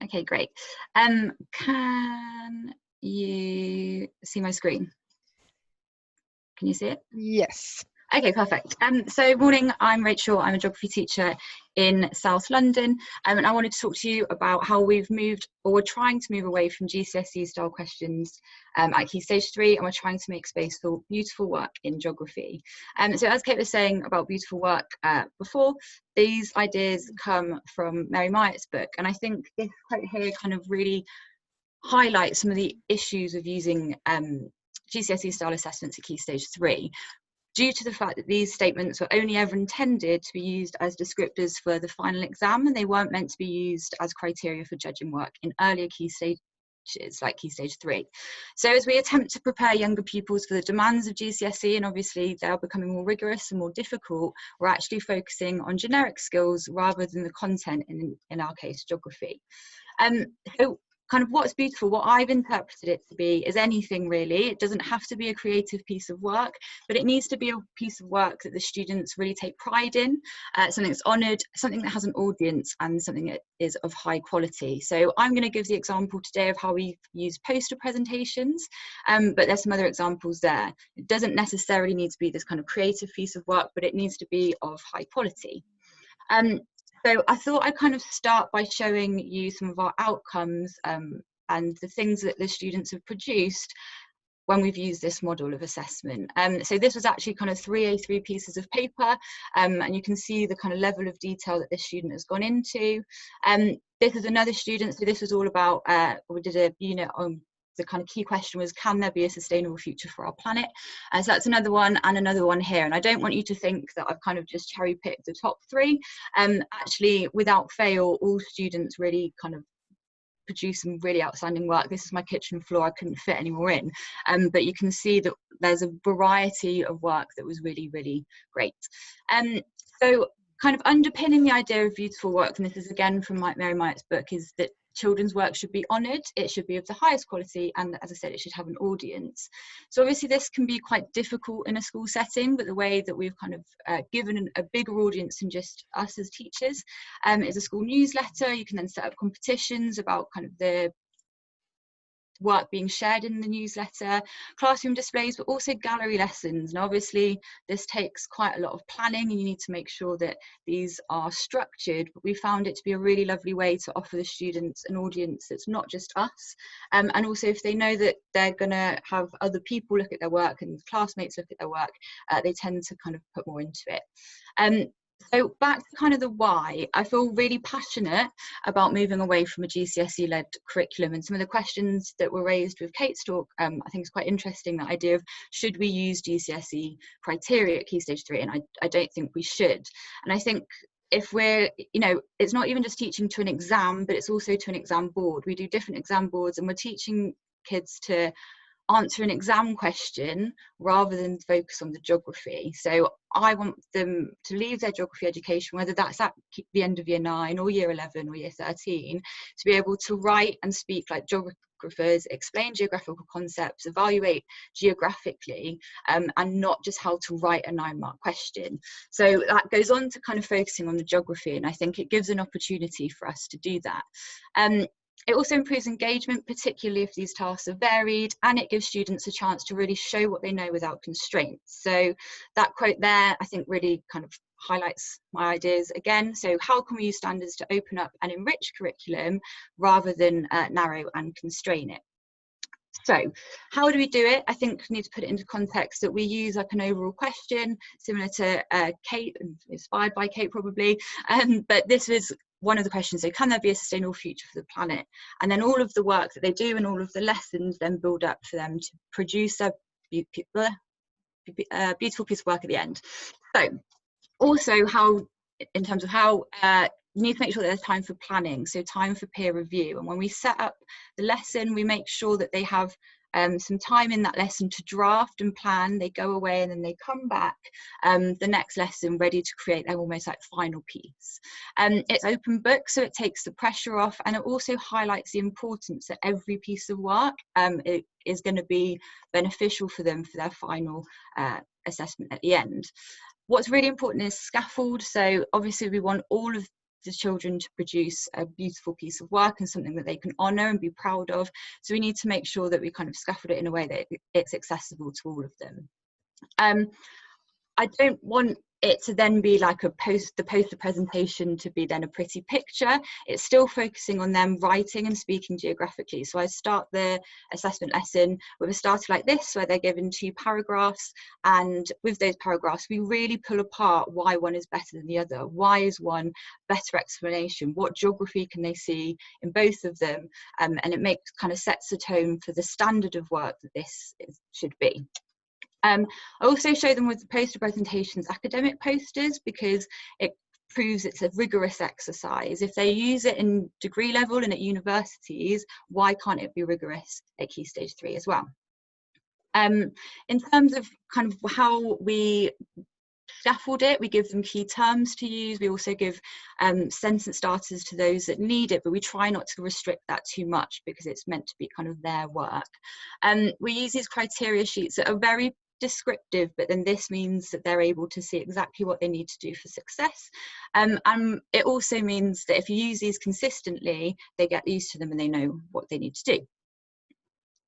Okay, great. Can you see my screen? Can you see it? Yes. Okay, perfect. So morning, I'm Rachel. I'm a geography teacher in South London, and I wanted to talk to you about how we've moved, or we're trying to move away from GCSE style questions at Key Stage 3, and we're trying to make space for beautiful work in geography. So as Kate was saying about beautiful work before, these ideas come from Mary Myatt's book, and I think this quote here kind of really highlights some of the issues of using GCSE style assessments at Key Stage 3. Due to the fact that these statements were only ever intended to be used as descriptors for the final exam, and they weren't meant to be used as criteria for judging work in earlier key stages like Key Stage 3. So as we attempt to prepare younger pupils for the demands of GCSE, and obviously they're becoming more rigorous and more difficult, we're actually focusing on generic skills rather than the content, in our case, geography. So kind of what's beautiful, what I've interpreted it to be is anything really. It doesn't have to be a creative piece of work, but it needs to be a piece of work that the students really take pride in, something that's honoured, something that has an audience, and something that is of high quality. So I'm going to give the example today of how we use poster presentations, but there's some other examples there. It doesn't necessarily need to be this kind of creative piece of work, but it needs to be of high quality. So I thought I'd kind of start by showing you some of our outcomes and the things that the students have produced when we've used this model of assessment. So this was actually kind of 3 A3 pieces of paper, and you can see the kind of level of detail that this student has gone into. This is another student, so this was all about, we did a unit on the kind of key question was, can there be a sustainable future for our planet? So that's another one, and another one here. And I don't want you to think that I've kind of just cherry picked the top 3. Actually, without fail, all students really kind of produce some really outstanding work. This is my kitchen floor, I couldn't fit any more in. But you can see that there's a variety of work that was really, really great. So kind of underpinning the idea of beautiful work, and this is again from Mary Myatt's book, is that children's work should be honoured, it should be of the highest quality, and as I said, it should have an audience. So obviously this can be quite difficult in a school setting, but the way that we've kind of given a bigger audience than just us as teachers is a school newsletter. You can then set up competitions about kind of the work being shared in the newsletter, classroom displays, but also gallery lessons. And obviously this takes quite a lot of planning, and you need to make sure that these are structured, but we found it to be a really lovely way to offer the students an audience that's not just us, and also if they know that they're going to have other people look at their work and classmates look at their work, they tend to kind of put more into it. So back to kind of the why, I feel really passionate about moving away from a GCSE-led curriculum, and some of the questions that were raised with Kate's talk, I think is quite interesting, that idea of should we use GCSE criteria at Key Stage 3, and I don't think we should. And I think if we're, you know, it's not even just teaching to an exam, but it's also to an exam board. We do different exam boards, and we're teaching kids to answer an exam question rather than focus on the geography. So I want them to leave their geography education, whether that's at the end of year 9 or year 11 or year 13, to be able to write and speak like geographers, explain geographical concepts, evaluate geographically, and not just how to write a 9-mark question. So that goes on to kind of focusing on the geography, and I think it gives an opportunity for us to do that. It also improves engagement, particularly if these tasks are varied, and it gives students a chance to really show what they know without constraints. So that quote there, I think, really kind of highlights my ideas again. So how can we use standards to open up and enrich curriculum rather than narrow and constrain it? So how do we do it? I think we need to put it into context that we use like an overall question similar to Kate, and inspired by Kate probably, but this was one of the questions. So can there be a sustainable future for the planet? And then all of the work that they do and all of the lessons then build up for them to produce a beautiful piece of work at the end. So also how, in terms of how, you need to make sure that there's time for planning, so time for peer review. And when we set up the lesson, we make sure that they have some time in that lesson to draft and plan. They go away and then they come back the next lesson ready to create their almost like final piece. It's open book, so it takes the pressure off, and it also highlights the importance that every piece of work it is going to be beneficial for them for their final assessment at the end. What's really important is scaffold. So obviously we want all of the children to produce a beautiful piece of work and something that they can honour and be proud of. So we need to make sure that we kind of scaffold it in a way that it's accessible to all of them. I don't want it to then be like the poster presentation to be then a pretty picture. It's still focusing on them writing and speaking geographically. So I start the assessment lesson with a starter like this, where they're given 2 paragraphs, and with those paragraphs we really pull apart why one is better than the other. Why is one better explanation? What geography can they see in both of them? And it kind of sets the tone for the standard of work that this should be. I also show them with the poster presentations academic posters, because it proves it's a rigorous exercise. If they use it in degree level and at universities, why can't it be rigorous at Key Stage 3 as well? In terms of kind of how we scaffold it, we give them key terms to use. We also give sentence starters to those that need it, but we try not to restrict that too much because it's meant to be kind of their work. We use these criteria sheets that are very descriptive, but then this means that they're able to see exactly what they need to do for success. And it also means that if you use these consistently, they get used to them and they know what they need to do.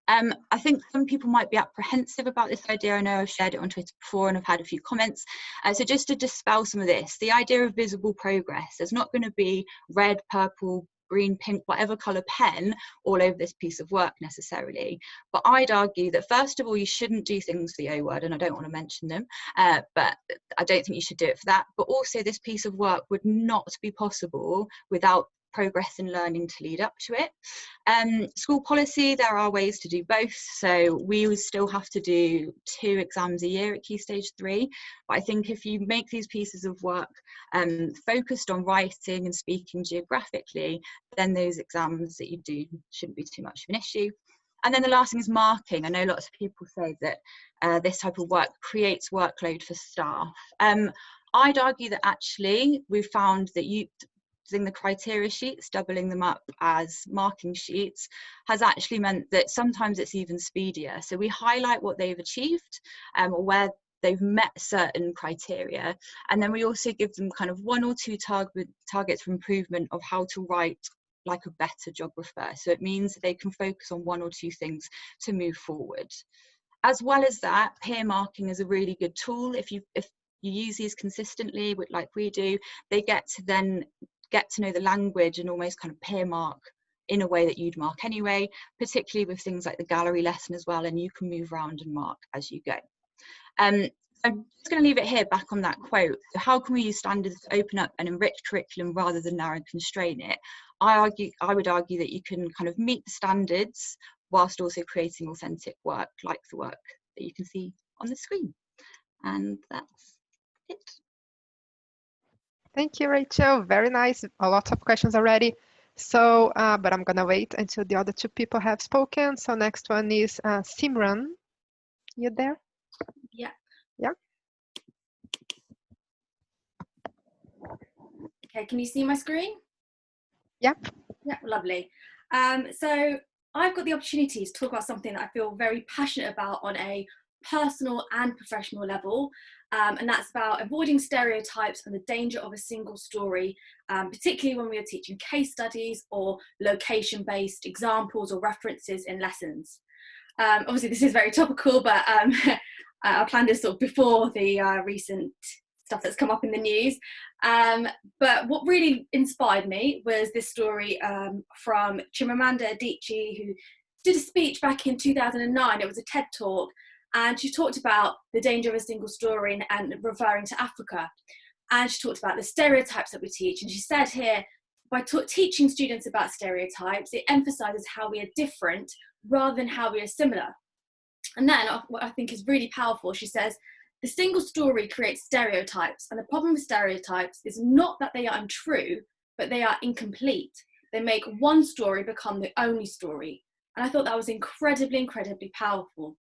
I think some people might be apprehensive about this idea. I know I've shared it on Twitter before and I've had a few comments. So just to dispel some of this, the idea of visible progress, there's not going to be red, purple, green, pink, whatever colour pen all over this piece of work necessarily. But I'd argue that first of all, you shouldn't do things for the O word, and I don't want to mention them, but I don't think you should do it for that. But also this piece of work would not be possible without progress in learning to lead up to it. School policy, there are ways to do both. So we would still have to do 2 exams a year at Key Stage 3. But I think if you make these pieces of work focused on writing and speaking geographically, then those exams that you do shouldn't be too much of an issue. And then the last thing is marking. I know lots of people say that this type of work creates workload for staff. I'd argue that actually we've found that using the criteria sheets, doubling them up as marking sheets, has actually meant that sometimes it's even speedier. So we highlight what they've achieved or where they've met certain criteria, and then we also give them kind of 1 or 2 targets for improvement of how to write like a better geographer. So it means that they can focus on 1 or 2 things to move forward. As well as that, peer marking is a really good tool. If you use these consistently, like we do, they get to know the language and almost kind of peer mark in a way that you'd mark anyway, particularly with things like the gallery lesson as well, and you can move around and mark as you go. I'm just going to leave it here back on that quote. So how can we use standards to open up and enrich curriculum rather than narrow and constrain it? I would argue that you can kind of meet the standards whilst also creating authentic work, like the work that you can see on the screen. And that's it. Thank you, Rachel. Very nice. A lot of questions already. So, but I'm gonna wait until the other 2 people have spoken. So next one is Simran. You there? Yeah. Yeah. Okay, can you see my screen? Yeah. Yeah, lovely. So I've got the opportunity to talk about something that I feel very passionate about on a personal and professional level, and that's about avoiding stereotypes and the danger of a single story, particularly when we are teaching case studies or location-based examples or references in lessons. Obviously this is very topical, but I planned this sort of before the recent stuff that's come up in the news. But what really inspired me was this story from Chimamanda Adichie, who did a speech back in 2009. It was a TED talk, and she talked about the danger of a single story and referring to Africa. And she talked about the stereotypes that we teach. And she said here, by teaching students about stereotypes, it emphasizes how we are different rather than how we are similar. And then what I think is really powerful, she says, the single story creates stereotypes. And the problem with stereotypes is not that they are untrue, but they are incomplete. They make one story become the only story. And I thought that was incredibly, incredibly powerful.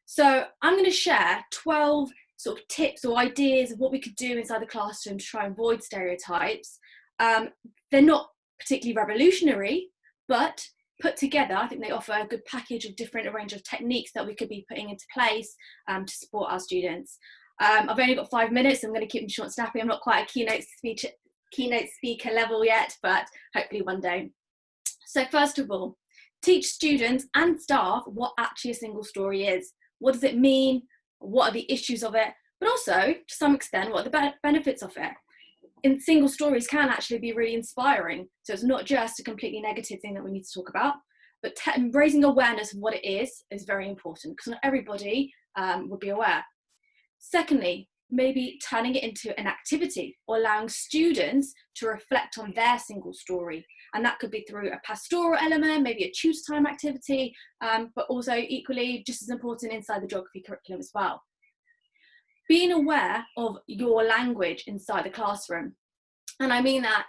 So I'm going to share 12 sort of tips or ideas of what we could do inside the classroom to try and avoid stereotypes. They're not particularly revolutionary, but put together, I think they offer a good package of different range of techniques that we could be putting into place to support our students. I've only got 5 minutes, so I'm going to keep them short and snappy. I'm not quite a keynote keynote speaker level yet, but hopefully one day. So first of all, teach students and staff what actually a single story is. What does it mean? What are the issues of it? But also, to some extent, what are the benefits of it? In single stories can actually be really inspiring. So it's not just a completely negative thing that we need to talk about, but raising awareness of what it is very important, because not everybody would be aware. Secondly, maybe turning it into an activity or allowing students to reflect on their single story. And that could be through a pastoral element, maybe a tutor time activity, but also equally just as important inside the geography curriculum as well. Being aware of your language inside the classroom. And I mean that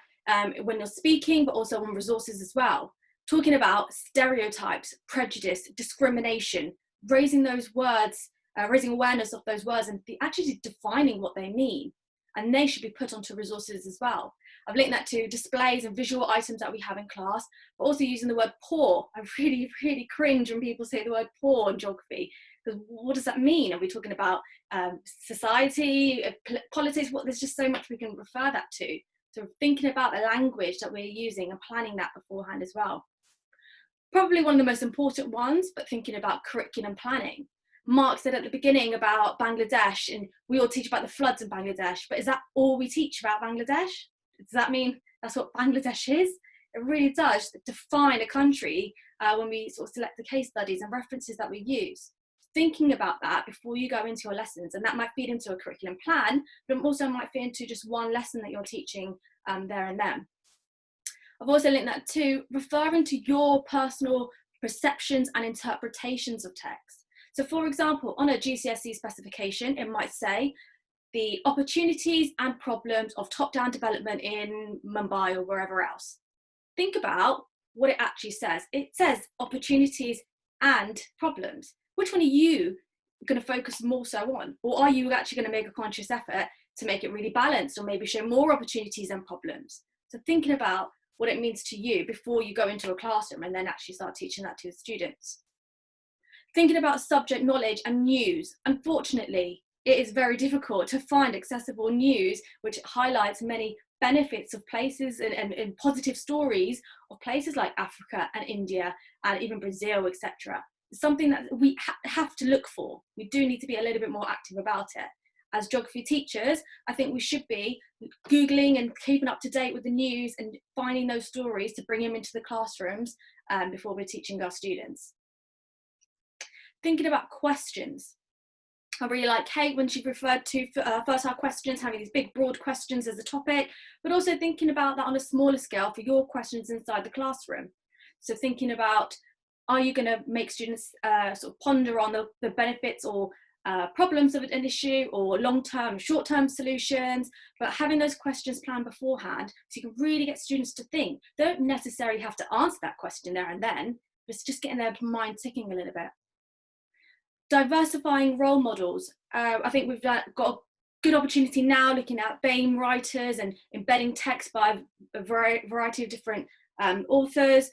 when you're speaking, but also on resources as well. Talking about stereotypes, prejudice, discrimination, raising those words, raising awareness of those words and actually defining what they mean. And they should be put onto resources as well. I've linked that to displays and visual items that we have in class, but also using the word poor. I really, really cringe when people say the word poor in geography, because what does that mean? Are we talking about society, politics? There's just so much we can refer that to. So thinking about the language that we're using and planning that beforehand as well. Probably one of the most important ones, but thinking about curriculum planning. Mark said at the beginning about Bangladesh, and we all teach about the floods in Bangladesh, but is that all we teach about Bangladesh? Does that mean that's what Bangladesh is? It really does define a country when we sort of select the case studies and references that we use. Thinking about that before you go into your lessons, and that might feed into a curriculum plan, but it also might feed into just one lesson that you're teaching there and then. I've also linked that to referring to your personal perceptions and interpretations of text. So for example, on a GCSE specification, it might say the opportunities and problems of top-down development in Mumbai or wherever else. Think about what it actually says. It says opportunities and problems. Which one are you going to focus more so on? Or are you actually going to make a conscious effort to make it really balanced, or maybe show more opportunities and problems? So thinking about what it means to you before you go into a classroom and then actually start teaching that to the students. Thinking about subject knowledge and news. Unfortunately, it is very difficult to find accessible news which highlights many benefits of places and positive stories of places like Africa and India and even Brazil, etc. Something that we have to look for. We do need to be a little bit more active about it. As geography teachers, I think we should be Googling and keeping up to date with the news and finding those stories to bring them into the classrooms before we're teaching our students. Thinking about questions. I really like Kate when she referred to fertile questions, having these big broad questions as a topic, but also thinking about that on a smaller scale for your questions inside the classroom. So thinking about, are you going to make students sort of ponder on the benefits or problems of an issue, or long-term, short-term solutions, but having those questions planned beforehand so you can really get students to think. They don't necessarily have to answer that question there and then, but it's just getting their mind ticking a little bit. Diversifying role models. I think we've got a good opportunity now looking at BAME writers and embedding text by a variety of different authors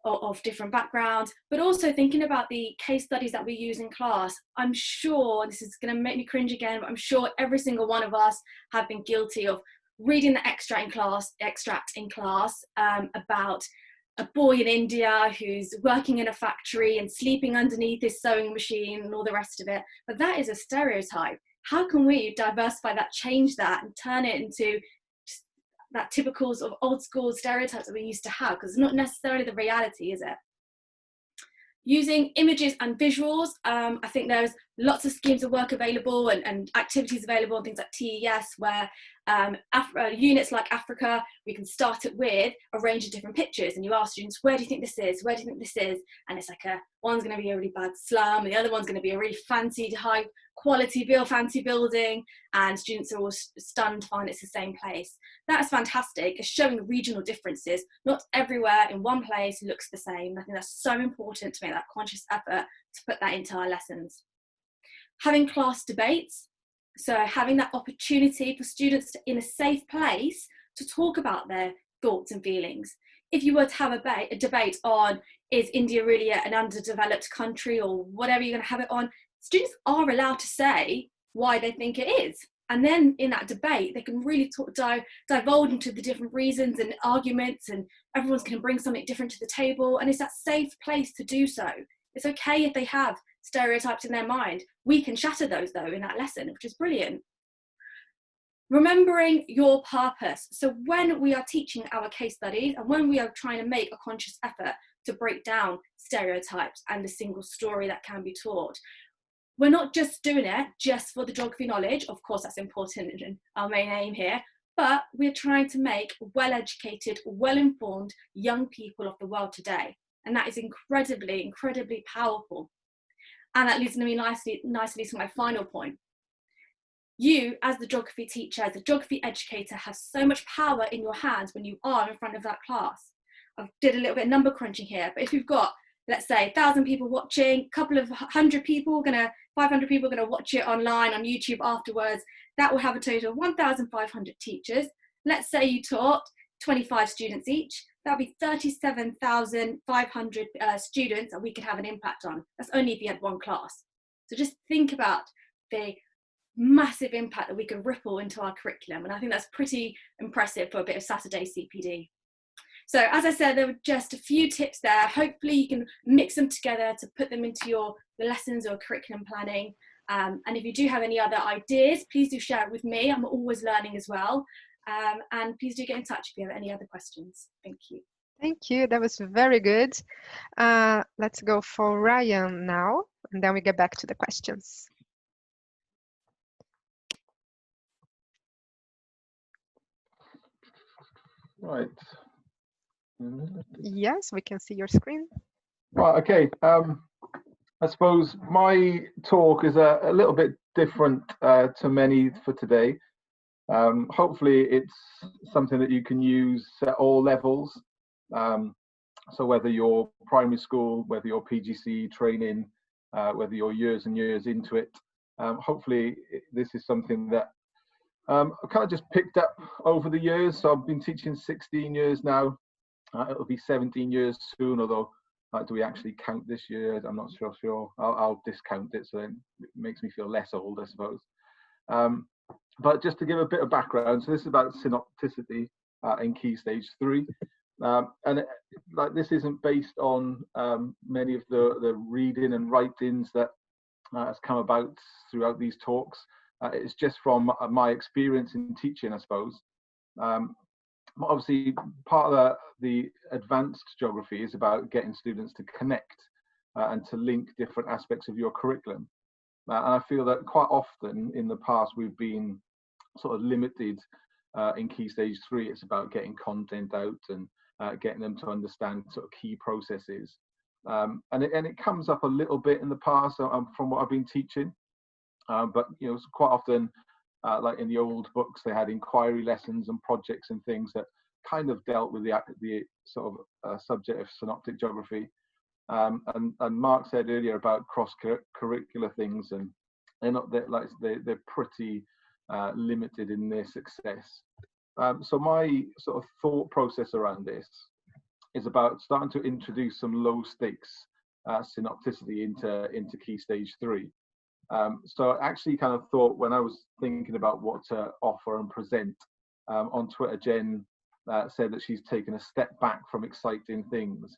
of different backgrounds, but also thinking about the case studies that we use in class. I'm sure, this is going to make me cringe again, but I'm sure every single one of us have been guilty of reading the extract in class about a boy in India who's working in a factory and sleeping underneath his sewing machine and all the rest of it. But that is a stereotype. How can we diversify that, change that, and turn it into that typical sort of old school stereotypes that we used to have? Because it's not necessarily the reality, is it? Using images and visuals. I think there's lots of schemes of work available and activities available and things like TES, where units like Africa, we can start it with a range of different pictures, and you ask students, where do you think this is? Where do you think this is? And it's like one's going to be a really bad slum, and the other one's going to be a really fancy, high quality, fancy building, and students are all stunned to find it's the same place. That's fantastic. It's showing regional differences. Not everywhere in one place looks the same. I think that's so important to make that conscious effort to put that into our lessons. Having class debates. So having that opportunity for students to, in a safe place, to talk about their thoughts and feelings. If you were to have a debate on, is India really an underdeveloped country, or whatever you're going to have it on, students are allowed to say why they think it is. And then in that debate, they can really divulge into the different reasons and arguments, and everyone's going to bring something different to the table. And it's that safe place to do so. It's okay if they have stereotypes in their mind. We can shatter those, though, in that lesson, which is brilliant. Remembering your purpose. So when we are teaching our case studies and when we are trying to make a conscious effort to break down stereotypes and the single story that can be taught, we're not just doing it just for the geography knowledge. Of course, that's important and our main aim here, but we're trying to make well-educated, well-informed young people of the world today. And that is incredibly, incredibly powerful. And that leads me nicely to my final point. You, as the geography teacher, as the geography educator, have so much power in your hands when you are in front of that class. I did a little bit of number crunching here, but if you've got, let's say, 1,000 people watching, a couple of 500 people gonna watch it online on YouTube afterwards, that will have a total of 1,500 teachers. Let's say you taught 25 students each, that'll be 37,500 students that we could have an impact on. That's only if you had one class. So just think about the massive impact that we can ripple into our curriculum. And I think that's pretty impressive for a bit of Saturday CPD. So as I said, there were just a few tips there. Hopefully you can mix them together to put them into the lessons or curriculum planning. And if you do have any other ideas, please do share it with me. I'm always learning as well. And please do get in touch if you have any other questions. Thank you. Thank you. That was very good. Let's go for Ryan now, and then we get back to the questions. Right. Yes, we can see your screen. Right, okay. I suppose my talk is a little bit different to many for today. Hopefully it's something that you can use at all levels. So whether you're primary school, whether you're PGC training, whether you're years and years into it, hopefully this is something that I kind of just picked up over the years. So I've been teaching 16 years now. It'll be 17 years soon, although do we actually count this year? I'm not sure. I'll discount it, so it makes me feel less old, I suppose. But just to give a bit of background, so this is about synopticity in Key Stage 3. This isn't based on many of the reading and writings that has come about throughout these talks. It's just from my experience in teaching, I suppose. Obviously, part of the advanced geography is about getting students to connect and to link different aspects of your curriculum. And I feel that quite often in the past we've been sort of limited in Key Stage 3. It's about getting content out and getting them to understand sort of key processes. And it comes up a little bit in the past from what I've been teaching. But you know, quite often, like in the old books, they had inquiry lessons and projects and things that kind of dealt with the sort of subject of synoptic geography. And Mark said earlier about cross-curricular things, and they're pretty limited in their success. So my sort of thought process around this is about starting to introduce some low-stakes synopticity into Key Stage 3. So I actually kind of thought, when I was thinking about what to offer and present, on Twitter, Jen said that she's taken a step back from exciting things,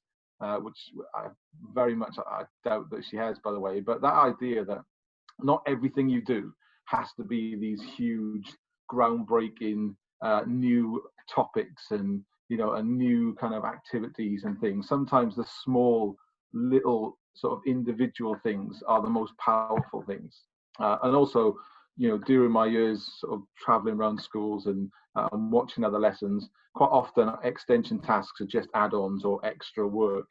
which I doubt that she has, by the way. But that idea that not everything you do has to be these huge, groundbreaking new topics and, you know, a new kind of activities and things. Sometimes the small little sort of individual things are the most powerful things. And also, you know, during my years sort of traveling around schools and watching other lessons, quite often extension tasks are just add-ons or extra work.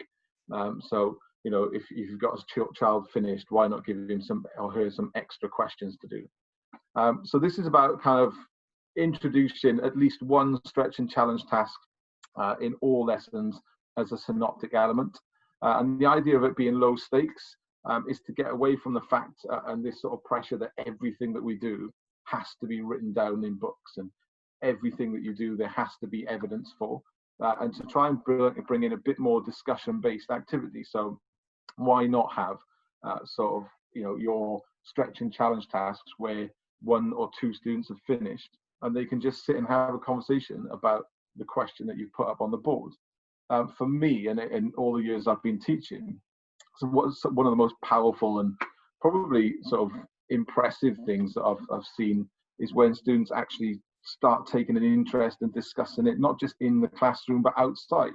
So, you know, if you've got a child finished, why not give him some or her some extra questions to do? So this is about kind of introducing at least one stretch and challenge task in all lessons as a synoptic element. And the idea of it being low stakes is to get away from the fact and this sort of pressure that everything that we do has to be written down in books, and everything that you do there has to be evidence for, and to try and bring in a bit more discussion-based activity. So why not have sort of, you know, your stretch and challenge tasks where one or two students have finished, and they can just sit and have a conversation about the question that you put up on the board. For me, and in all the years I've been teaching, so what's one of the most powerful and probably sort of impressive things that I've seen is when students actually start taking an interest and discussing it, not just in the classroom, but outside.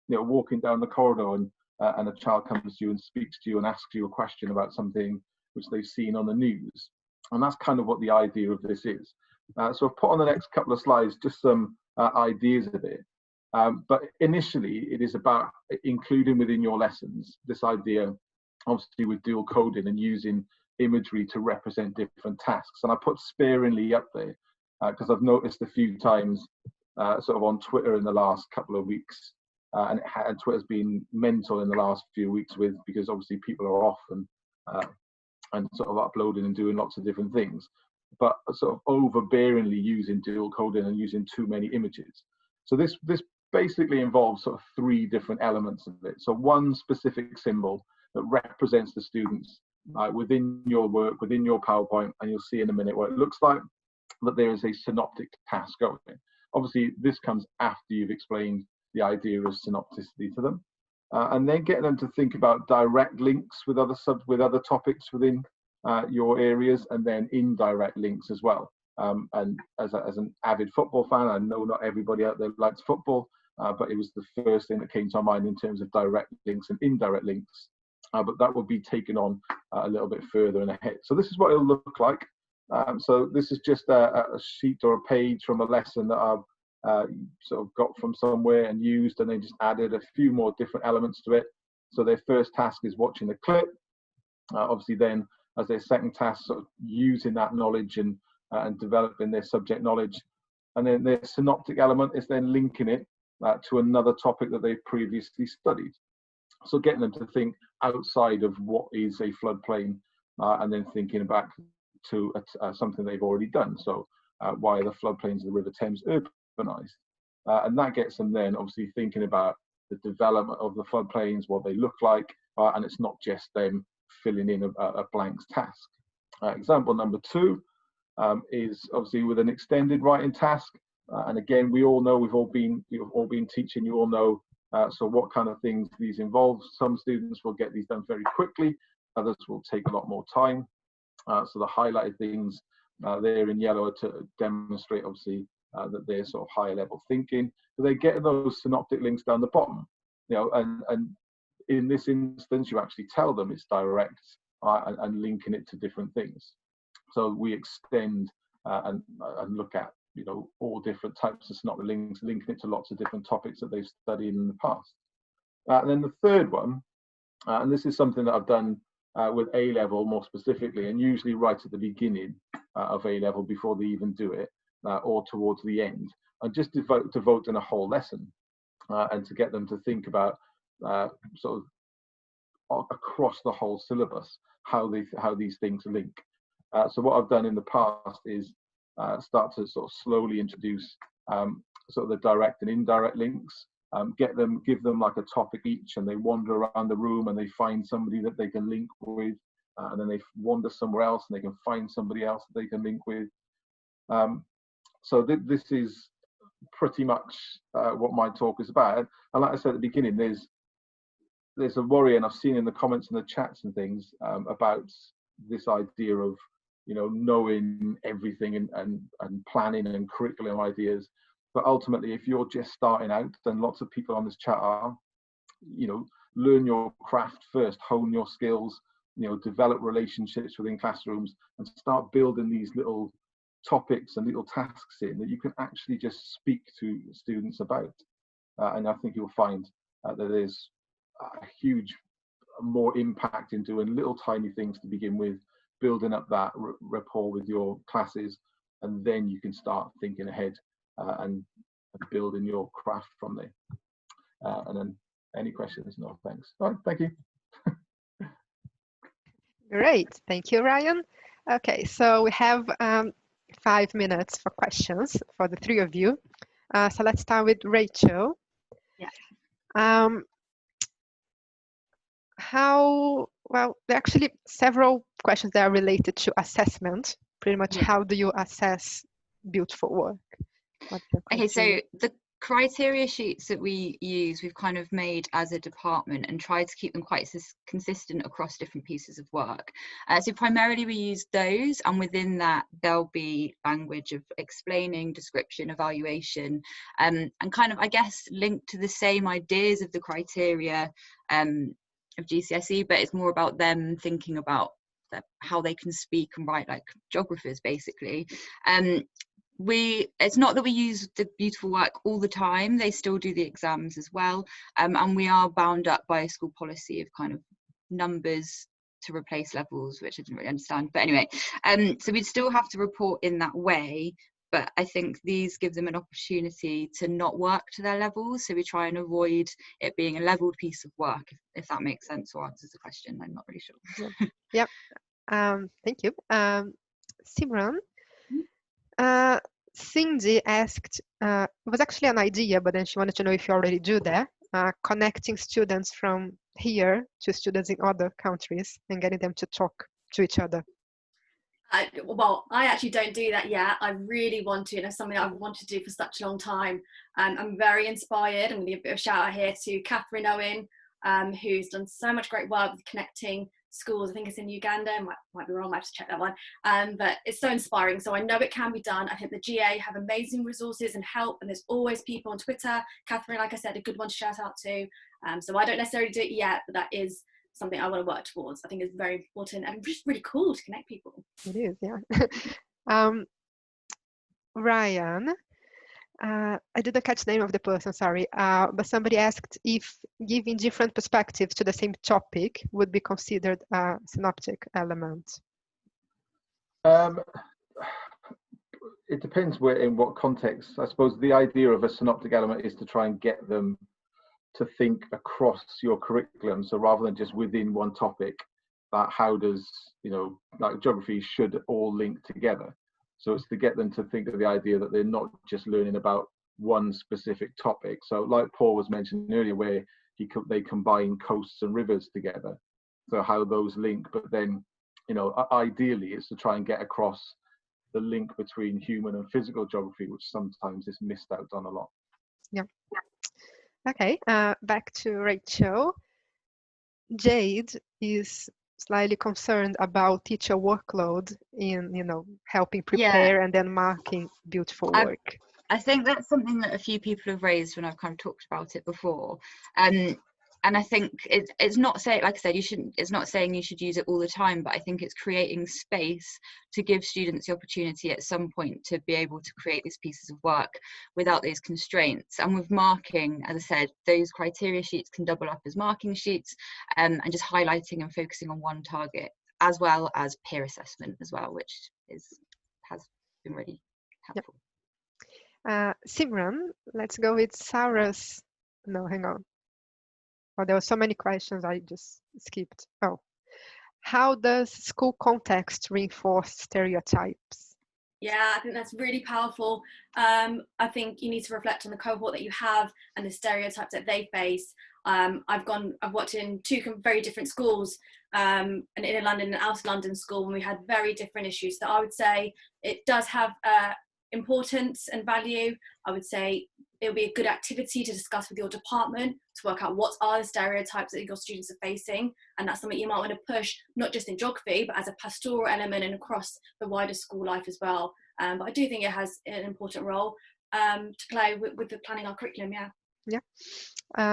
You know, walking down the corridor and a child comes to you and speaks to you and asks you a question about something which they've seen on the news. And that's kind of what the idea of this is. So I've put on the next couple of slides just some ideas of it. But initially, it is about including within your lessons this idea, obviously with dual coding and using imagery to represent different tasks. And I put sparingly up there because I've noticed a few times sort of on Twitter in the last couple of weeks, and Twitter's been mental in the last few weeks because obviously people are off and sort of uploading and doing lots of different things, but sort of overbearingly using dual coding and using too many images. So this basically involves sort of three different elements of it. So one specific symbol that represents the students within your work, within your PowerPoint, and you'll see in a minute what it looks like, that there is a synoptic task going. Obviously, this comes after you've explained the idea of synopticity to them, and then get them to think about direct links with other topics within your areas, and then indirect links as well. And as an avid football fan, I know not everybody out there likes football, but it was the first thing that came to my mind in terms of direct links and indirect links. But that will be taken on a little bit further and ahead. So this is what it'll look like. So this is just a sheet or a page from a lesson that I've sort of got from somewhere and used, and then just added a few more different elements to it. So their first task is watching the clip. Obviously then, as their second task, sort of using that knowledge and developing their subject knowledge. And then their synoptic element is then linking it to another topic that they've previously studied. So getting them to think outside of what is a floodplain, and then thinking back to something they've already done. So why are the floodplains of the River Thames urbanized? And that gets them then obviously thinking about the development of the floodplains, what they look like, and it's not just them filling in a blank task. Example number 2 is obviously with an extended writing task. And again, we all know, we've all been teaching, you all know, so what kind of things these involve. Some students will get these done very quickly, others will take a lot more time. So the highlighted things there in yellow are to demonstrate obviously that they're sort of higher level thinking. So they get those synoptic links down the bottom, you know, and in this instance, you actually tell them it's direct and linking it to different things. So we extend and look at, you know, all different types of synoptic links, linking it to lots of different topics that they've studied in the past. And then the third one, and this is something that I've done with A-level more specifically, and usually right at the beginning of A-level before they even do it, or towards the end, and just devoting a whole lesson and to get them to think about sort of across the whole syllabus how these things link. So what I've done in the past is start to sort of slowly introduce sort of the direct and indirect links. Give them like a topic each, and they wander around the room and they find somebody that they can link with, and then they wander somewhere else and they can find somebody else that they can link with. So this is pretty much what my talk is about. And like I said at the beginning, there's a worry, and I've seen in the comments and the chats and things about this idea of, you know, knowing everything and planning and curriculum ideas. But ultimately, if you're just starting out, and lots of people on this chat are, you know, learn your craft first, hone your skills, you know, develop relationships within classrooms, and start building these little topics and little tasks in that you can actually just speak to students about. And I think you'll find that there's a huge more impact in doing little tiny things to begin with, building up that rapport with your classes, and then you can start thinking ahead and building your craft from there. And then any questions? No, thanks. All right, thank you. Great, thank you, Ryan. Okay, so we have 5 minutes for questions for the three of you. So let's start with Rachel. Yeah. Well, there are actually several questions that are related to assessment. pretty much how do you assess beautiful work? What's your Okay, so criteria? the criteria sheets that we use, we've kind of made as a department and tried to keep them quite consistent across different pieces of work. So primarily we use those, and within that there'll be language of explaining, description, evaluation, and kind of, I guess, linked to the same ideas of the criteria of GCSE, but it's more about them thinking about how they can speak and write like geographers, basically. It's not that we use the beautiful work all the time, they still do the exams as well, and we are bound up by a school policy of kind of numbers to replace levels, which I didn't really understand, but anyway, so we'd still have to report in that way, but I think these give them an opportunity to not work to their levels, so we try and avoid it being a leveled piece of work, if that makes sense or answers the question. I'm not really sure. Yep. Thank you. Simran, Cindy asked, it was actually an idea, but then she wanted to know if you already do that, connecting students from here to students in other countries and getting them to talk to each other. Well, I actually don't do that yet. I really want to, and it's something I've wanted to do for such a long time. I'm very inspired. I'm going to give a bit of a shout out here to Catherine Owen, who's done so much great work with connecting schools. I think it's in Uganda, might be wrong, I have to check that one, but it's so inspiring. So I know it can be done. I think the GA have amazing resources and help, and there's always people on Twitter. Catherine, like I said, a good one to shout out to. So I don't necessarily do it yet, but that is something I want to work towards. I think it's very important and just really cool to connect people. It is, yeah. Ryan, I didn't catch the name of the person, sorry, but somebody asked if giving different perspectives to the same topic would be considered a synoptic element. It depends in what context. I suppose the idea of a synoptic element is to try and get them to think across your curriculum. So rather than just within one topic, that how does, like geography should all link together. So it's to get them to think of the idea that they're not just learning about one specific topic. So like Paul was mentioning earlier, where they combine coasts and rivers together. So how those link, but then, ideally it's to try and get across the link between human and physical geography, which sometimes is missed out on a lot. Yeah. Okay, back to Rachel. Jade is slightly concerned about teacher workload in, helping prepare and then marking beautiful work. I think that's something that a few people have raised when I've kind of talked about it before. And I think it's not saying, like I said, it's not saying you should use it all the time, but I think it's creating space to give students the opportunity at some point to be able to create these pieces of work without those constraints. And with marking, as I said, those criteria sheets can double up as marking sheets, and just highlighting and focusing on one target, as well as peer assessment as well, which has been really helpful. Simran, let's go with Sarah's. No, hang on. Oh, there were so many questions I just skipped. Oh, how does school context reinforce stereotypes? Yeah, I think that's really powerful. I think you need to reflect on the cohort that you have and the stereotypes that they face. I've worked in two very different schools, an inner London and outer London school, and we had very different issues. So I would say it does have importance and value. I would say it'll be a good activity to discuss with your department to work out what are the stereotypes that your students are facing, and that's something you might want to push not just in geography but as a pastoral element and across the wider school life as well. But I do think it has an important role to play with the planning our curriculum. Right.